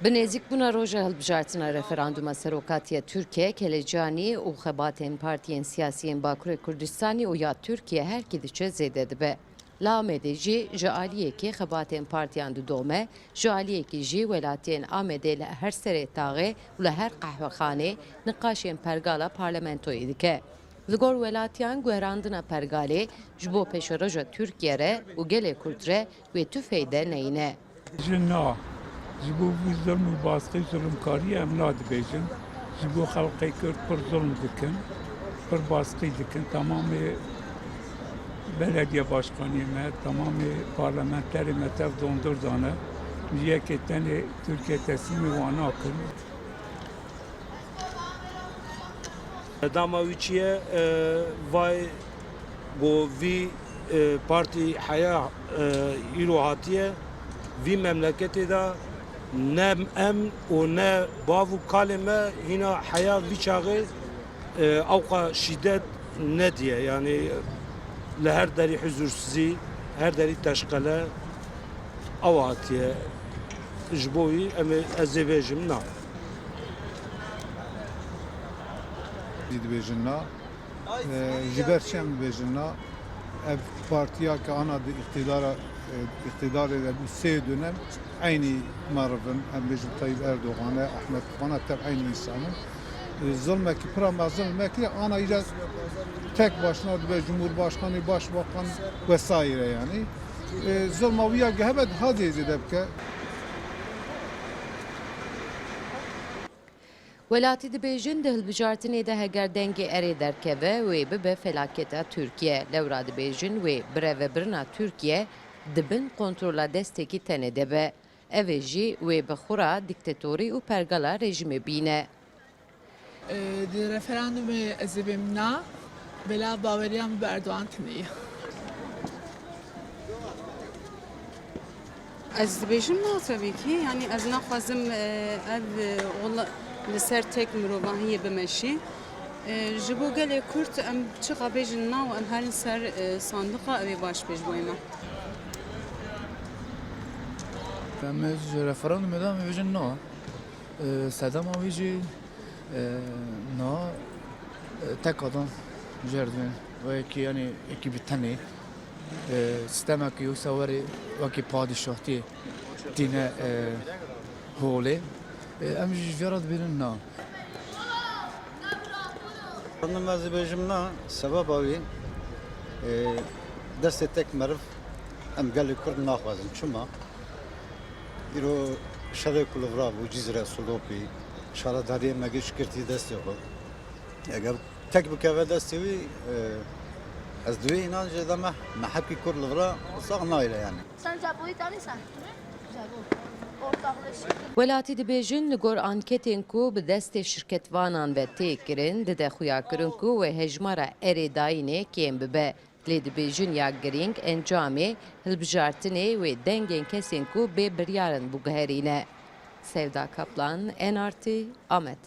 Binêzik bûna roja hilbijartina referanduma serokatiya Tirkiye, Kelecanî û xebatên partiyên siyasî yên Bakurê Kurdistanê û ya Tirkiye herkî diçe zêde dibe. Li Amedê jî ji aliyekê xebatên partiyan didome, ji aliyekê jî welatiyên Amedê li her serê taxê û li her qehwexanê niqaşên pergala parlamentoyê dike. Li gor welatiyan guherandina pergalê ji bo pêşeroja Tirkiye re û gelê Kurd re wê tüfey de neyne. Ji bo vî zulm û baskî zulmkariyê em nadibêjin. Ji bo xelkê Kurd pir zulm dikin, pir baskî dikin. Tamamê belediye başkaniyê me, tamamê parlamenterê me tev dondur dane. Ji yekê tenê Tirkiye teslîmê wan nakin. Dama wî çi ye vay bo vî partî heya îro hatiye vî memleketê de ne em û ne bav û kalê me hîna heya vî çaxê awqa şîdet nediye yani li her derî huzursizî her derî teşqele ew hatiye ji bo wî em ez ê bêjim na. Dibêjin na ji ber çi em dibêjin na ev partiya ke ana iktidarê de bû sê dönem aynî merivin em bêjin Tayyip Erdoğan'e Ahmet Xan'a tev aynî insanın zulmekî pira me zulmekî ana îca tek başına dibe Cumhurbaşkanı, Başbakan vesaire yani zulma wî ya gehebe daha zêde bike. Welatî dibêjin di hilbijartinê de heger dengê erê derkeve wê bibe felaketa Tirkiye. Lewra dibêjin wê birevebirina Tirkiye dibin kontrola destekî tenê debe. Ev ê jî wê bi xura dîktatorî û pergala rejimê bîne. Di referandumê ez ê bêm na bela baweriyan bi Erdoğan tîniye. Ez dibêjim na tabii ki yani ez naxwazim ev li ser tek mirovahiyê bimeşî. Ji bo gelê Kurd em çi qabêjin na û em herin ser sandiqa ew ê baş pêş boyma. Em ji referandumê de em bêjin na. Sedema wî jî na tek adam ji erdivên wekî yani ekî bi tenê sistemekî wisa werê wekî padîşahtiyê tîne holê. Em ji vêra dibêjin na. Ez dibêjim na sebeba wî destê tek meriv em gelê Kurd naxwazin çima îro şerê ku li vir bû Cîzre Sulopî şaredariyê me şikirtî destê xwe eger tek bikeve destê wî ez divê înan jê de me hepkî Kurd li vir saq nayîle yani. Sen Zabûyî tanîsan? Zabû. Ortaxleşik. Welatî dibêjin li gor anketên ku bi destê şirketvanan ve tê kirin dide xuya kirin ku wê hejmara erê dayînê kêm bibe. Lê dibêjin ya girîng encamê hilbijartinê wê dengên kesên ku bê biryarin bû giherîne. Sevda Kaplan, NRT, Amed.